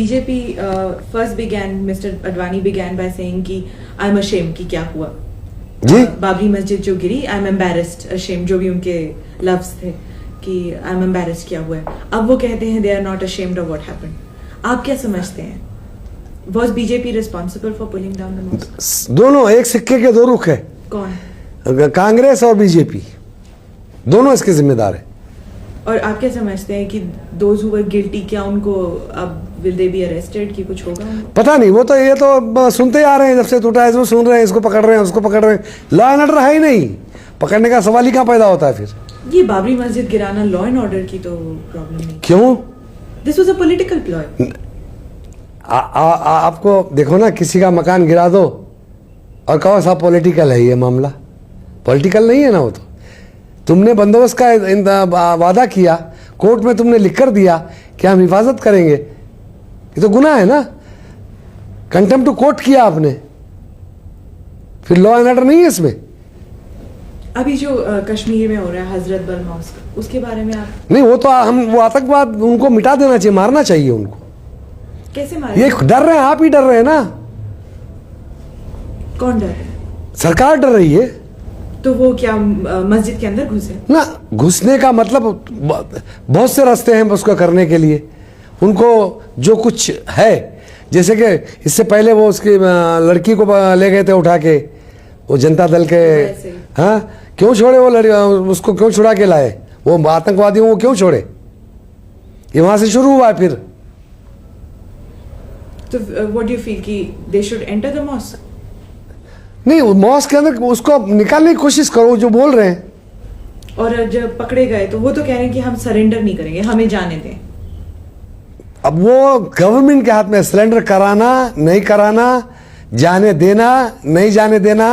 BJP first began, mister Advani began by saying कि I am ashamed कि क्या हुआ जी। बाबरी मस्जिद जो गिरी, आई एम एम्बैरेस्ड, अशेम्ड, जो भी उनके लफ्ज थे कि आई एम एम्बैरेस्ड क्या हुआ है। अब वो कहते हैं they are not ashamed of what happened. आप क्या समझते हैं? Was BJP responsible for pulling down the mosque? दोनों एक सिक्के के दो रुख है। कौन? कांग्रेस और बीजेपी दोनों इसके जिम्मेदार है। और आप क्या समझते हैं कि those who were guilty, क्या उनको अब will they be arrested कि कुछ होगा उनको? पता नहीं, वो तो ये तो सुनते आ रहे हैं, जब से टूटा है वो सुन रहे हैं, इसको पकड़ रहे हैं, उसको पकड़ रहे हैं। लॉ एंड ऑर्डर है ही नहीं, पकड़ने का सवाल ही कहाँ पैदा होता है फिर? ये बाबरी मस्जिद गिराना लॉ एंड ऑर्डर की तो प्रॉब्लम नहीं। क्यों? This was a political ploy. आपको देखो ना, किसी का मकान गिरा दो और कहो साहब पॉलिटिकल है ये मामला। पॉलिटिकल नहीं है ना वो तो। तुमने बंदोबस्त का वादा किया, कोर्ट में तुमने लिख कर दिया कि हम हिफाजत करेंगे, ये तो गुनाह है ना। कंटेम्प्ट टू कोर्ट किया आपने, फिर लॉ एंड ऑर्डर नहीं है इसमें। अभी जो कश्मीर में हो रहा है हजरत बल मॉस्क, उसके बारे में आप? नहीं, वो तो वो आतंकवाद उनको मिटा देना चाहिए, मारना चाहिए उनको। कैसे मारे? ये डर रहे हैं, आप ही डर रहे हैं ना। कौन डर रहा है? सरकार डर रही है। तो वो क्या मस्जिद के अंदर घुसे? ना, घुसने का मतलब बहुत से रास्ते हैं उसको करने के लिए। उनको जो कुछ है, जैसे कि इससे पहले वो उसकी लड़की को ले गए थे उठा के, वो जनता दल के। हाँ, क्यों छोड़े वो उसको क्यों छुड़ा के लाए? वो आतंकवादियों को क्यों छोड़े? ये वहां से शुरू हुआ है। फिर तो व्हाट डू यू फील कि they should enter the mosque? नहीं, मॉस्क के अंदर उसको निकालने की कोशिश करो, जो बोल रहे हैं। और जब पकड़े गए तो वो तो कह रहे हैं कि हम सरेंडर नहीं करेंगे, हमें जाने दें। अब वो गवर्नमेंट के हाथ में, सरेंडर कराना नहीं कराना, जाने देना नहीं जाने देना।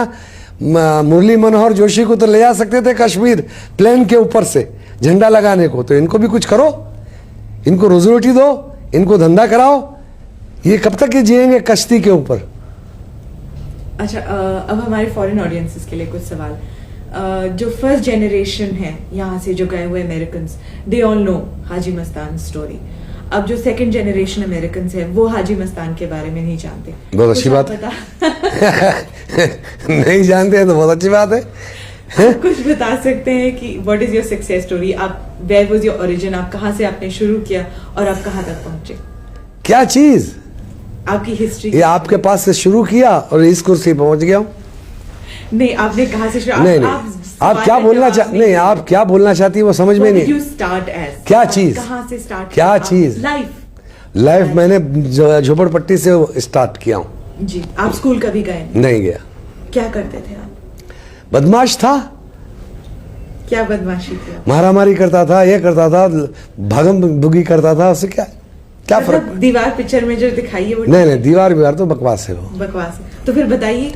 मुरली मनोहर जोशी को तो ले जा सकते थे कश्मीर प्लेन के ऊपर से झंडा लगाने को, तो इनको भी कुछ करो, इनको रोजी रोटी दो, इनको धंधा कराओ। ये कब तक ये जिएंगे कश्ती के ऊपर? अच्छा, अब हमारे फॉरेन ऑडियंसेस के लिए कुछ सवाल। जो फर्स्ट जनरेशन है यहाँ से जो गए हुए American, they all know Haji Mastan story. अब जो सेकंड जनरेशन अमेरिकन है वो हाजी मस्तान के बारे में नहीं जानते। बहुत अच्छी बात नहीं जानते हैं तो बहुत अच्छी बात है। कुछ बता सकते हैं कि what is your success story? आप, वेयर वाज योर ओरिजिन? आप कहाँ से आपने शुरू किया और आप कहाँ तक पहुंचे? क्या चीज? आपकी हिस्ट्री। ये आपके पास से शुरू किया और इस कुर्सी पहुंच गया हूँ। नहीं, आपने कहाँ से शुरू? नहीं, आप क्या बोलना चाहती? नहीं, आप क्या बोलना चाहती है वो समझ में नहीं। क्या चीज? कहाँ से स्टार्ट? क्या चीज? लाइफ मैंने झोपड़पट्टी से स्टार्ट किया हूँ जी। आप स्कूल कभी गए? नहीं गया। क्या करते थे आप? बदमाश था। क्या बदमाशी थी? मारामारी करता था, ये करता था, भागम भुगी करता था। उससे क्या फर्क? दीवार पिक्चर में जो दिखाई है वो? नहीं, दीवार तो बकवास है वो। बकवास है तो फिर बताइए।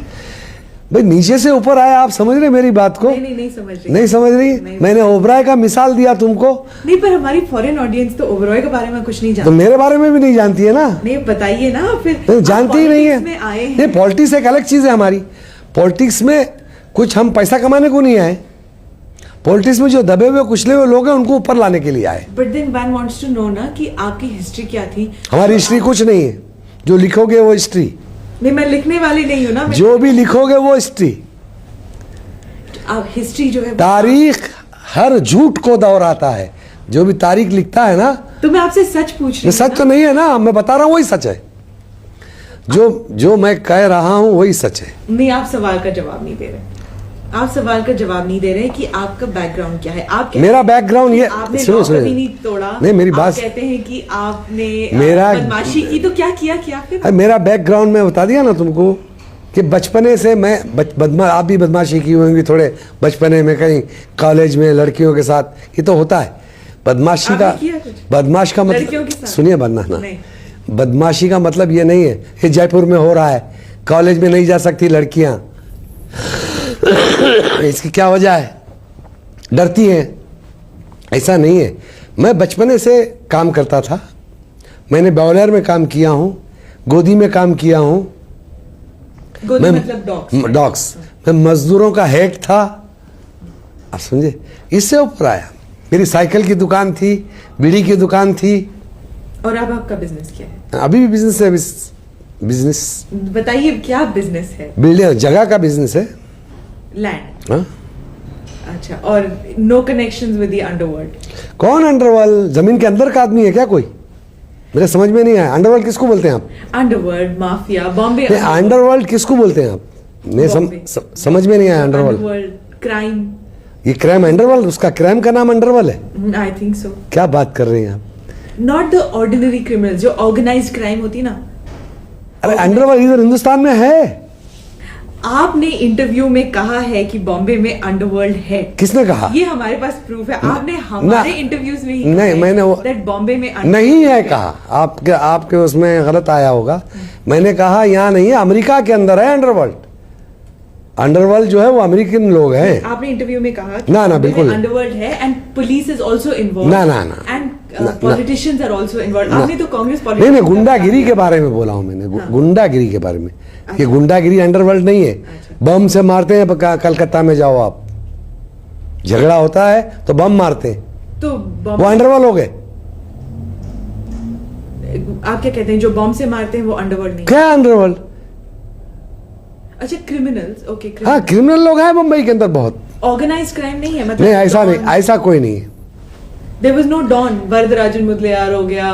भाई नीचे से ऊपर आया, आप समझ रहे मेरी बात को? नहीं समझ रही। नहीं समझ रही? मैंने ओबराय का मिसाल दिया तुमको। नहीं, पर हमारी फॉरेन ऑडियंस तो ओबराय के बारे में कुछ नहीं जानती। तो मेरे बारे में भी नहीं जानती है ना। नहीं, बताइए ना फिर। तो जानती ही नहीं है। नहीं, पॉलिटिक्स एक अलग चीज है हमारी। पॉलिटिक्स में कुछ हम पैसा कमाने को नहीं आए। पॉलिटिक्स में जो दबे हुए कुचले हुए लोग हैं उनको ऊपर लाने के लिए आए। But then one wants to know ना कि आपकी हिस्ट्री क्या थी। हमारी हिस्ट्री कुछ नहीं है, जो लिखोगे वो हिस्ट्री। नहीं, मैं लिखने वाली नहीं हूँ ना। जो भी लिखोगे वो हिस्ट्री। आप हिस्ट्री जो है, तारीख हर झूठ को दोहराता है। जो भी तारीख लिखता है ना। तो मैं आपसे सच पूछ रही हूँ। सच तो नहीं है ना, मैं बता रहा हूँ वही सच है। जो मैं कह रहा हूँ वही सच है। नहीं, आप सवाल का जवाब नहीं दे रहे। आप सवाल का जवाब नहीं दे रहे कि आपका बैकग्राउंड क्या है। आप मेरा बैकग्राउंड ये, आपने सुनो कभी नहीं तोड़ा। नहीं, मेरी बात कहते हैं कि आपने मेरा बदमाशी की, तो क्या किया फिर? मेरा बैकग्राउंड में बता दिया ना तुमको कि बचपने से मैं आप भी बदमाशी की होंगी थोड़े बचपने में, कहीं कॉलेज में लड़कियों के साथ। ये तो होता है बदमाशी का। बदमाश का मतलब सुनिए, बनना ना, बदमाशी का मतलब ये नहीं है ये जयपुर में हो रहा है, कॉलेज में नहीं जा सकती लड़कियां। इसकी क्या वजह है? डरती हैं। ऐसा नहीं है। मैं बचपने से काम करता था। मैंने बॉयलर में काम किया हूँ, गोदी में काम किया हूँ। मतलब डॉग्स। मैं मजदूरों का हेड था। आप समझे? इससे ऊपर आया। मेरी साइकिल की दुकान थी, बीड़ी की दुकान थी। और अब आपका बिजनेस क्या है? अभी भी बिजनेस है, बिजनेस बताइए क्या बिजनेस है? बिल्डिंग जगह का बिजनेस है। लैंड। हाँ? अच्छा, और no connections with the underworld? कौन अंडरवर्ल्ड? जमीन के अंदर का आदमी है क्या कोई? मेरे समझ में नहीं आया, अंडरवर्ल्ड किसको बोलते हैं आप? Underworld, mafia, Bombay. अंडरवर्ल्ड किसको बोलते हैं आप? मैं समझ में नहीं आया। Underworld crime. ये क्राइम अंडरवर्ल्ड, उसका क्राइम का नाम अंडरवर्ल्ड है? I think so. क्या बात कर रही हैं आप? नॉट द ऑर्डिनरी क्रिमिनल, जो ऑर्गेनाइज्ड क्राइम होती ना। अरे अंडरवर्ल्ड इधर हिंदुस्तान में है। आपने इंटरव्यू में कहा है कि बॉम्बे में अंडरवर्ल्ड है। किसने कहा? ये हमारे पास प्रूफ है। आपने हमारे इंटरव्यूज में ही नहीं, मैंने वो दैट बॉम्बे में नहीं है कहा। आपके उसमें गलत आया होगा। मैंने कहा यहाँ नहीं है, अमेरिका के अंदर है अंडरवर्ल्ड। अंडरवर्ल्ड जो है वो अमेरिकन लोग हैं। आपने इंटरव्यू में कहा ना बिल्कुल अंडरवर्ल्ड है and police is also involved. ना and politicians are also involved. आपने तो कांग्रेस नहीं, गुंडागिरी के बारे में बोला हूँ मैंने। गुंडागिरी के बारे में। ये गुंडागिरी अंडरवर्ल्ड नहीं है। बम से मारते हैं कलकत्ता में जाओ आप, झगड़ा होता है तो बम मारते हैं, तो वो अंडरवर्ल्ड हो गए। आप क्या कहते हैं, जो बम से मारते हैं वो अंडरवर्ल्ड नहीं? क्या अंडरवर्ल्ड? अच्छा, क्रिमिनल्स। ओके, हाँ, क्रिमिनल लोग हैं मुंबई के अंदर बहुत। ऑर्गेनाइज्ड क्राइम नहीं है मतलब? नहीं, ऐसा नहीं, ऐसा कोई नहीं है। There was no Don, Varadarajan Mudaliar हो गया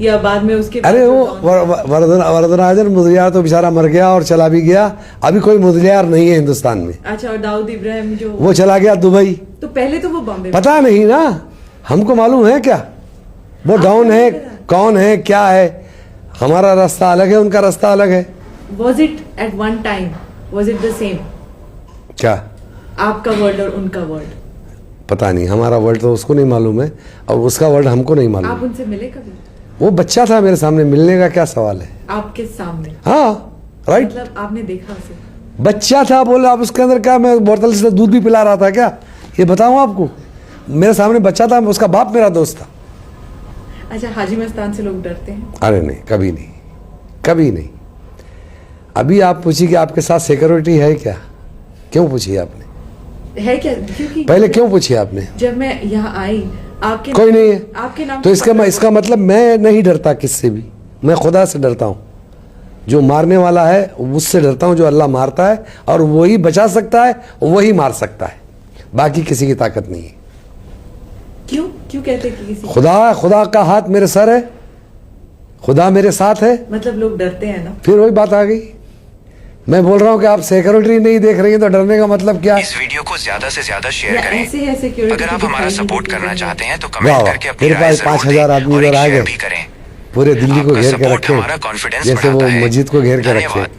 या बाद में उसके? अरे वो वरदराजन मुदलियार तो बेचारा मर गया और चला भी गया। अभी कोई मुदलियार नहीं है हिंदुस्तान में। अच्छा, और दाऊद इब्राहिम जो वो चला गया दुबई। तो पहले तो वो बॉम्बे। पता नहीं ना, हमको मालूम है क्या वो डॉन है, कौन है, क्या है? हमारा रास्ता अलग है, उनका रास्ता अलग है। Was it at one time? Was it the same? क्या? आपका वर्ल्ड और उनका वर्ल्ड? पता नहीं, हमारा वर्ल्ड तो उसको नहीं मालूम है और उसका वर्ल्ड हमको नहीं मालूम। आप उनसे मिले कभी? वो बच्चा था मेरे सामने, मिलने का क्या सवाल है? आपके सामने? हाँ, राइट। मतलब आपने देखा उसे? बच्चा था, बोला अब उसके अंदर क्या, मैं बोतल से दूध भी पिला रहा था क्या? ये बताऊं आपको? मेरे सामने बच्चा था, उसका बाप मेरा दोस्त था। अच्छा, हाजी मस्तान से लोग डरते हैं? अरे नहीं, कभी नहीं, कभी नहीं। अभी आप पूछिए कि आपके साथ सिक्योरिटी है क्या? क्यों पूछिए आपने? है क्या? क्योंकि पहले क्यों पूछिए आपने? जब मैं यहाँ आई आपके कोई नहीं है आपके नाम तो इसका मतलब मैं नहीं डरता किससे भी। मैं खुदा से डरता हूँ, जो मारने वाला है उससे डरता हूँ, जो अल्लाह मारता है और वही बचा सकता है, वही मार सकता है, बाकी किसी की ताकत नहीं है। क्यों क्यों कहते कि किसी? खुदा का हाथ मेरे सर है, खुदा मेरे साथ है। मतलब लोग डरते हैं ना? फिर वही बात आ गई। मैं बोल रहा हूँ कि आप सिक्योरिटी नहीं देख रही हैं तो डरने का मतलब क्या? इस वीडियो को ज्यादा से ज्यादा शेयर करें। ऐसे है सिक्योरिटी। अगर आप हमारा सपोर्ट करना चाहते हैं तो कमेंट करके अपनी मेरे राय पास जरूर 5000 दें आदमी और उधर एक आ शेयर गए, भी करें। पूरे दिल्ली को आपका घेर के सपोर्ट रखे, हमारा कॉन्फिडेंस जैसे वो बढ़ाता है। मस्जिद को घेर के रखे। धन्यवाद।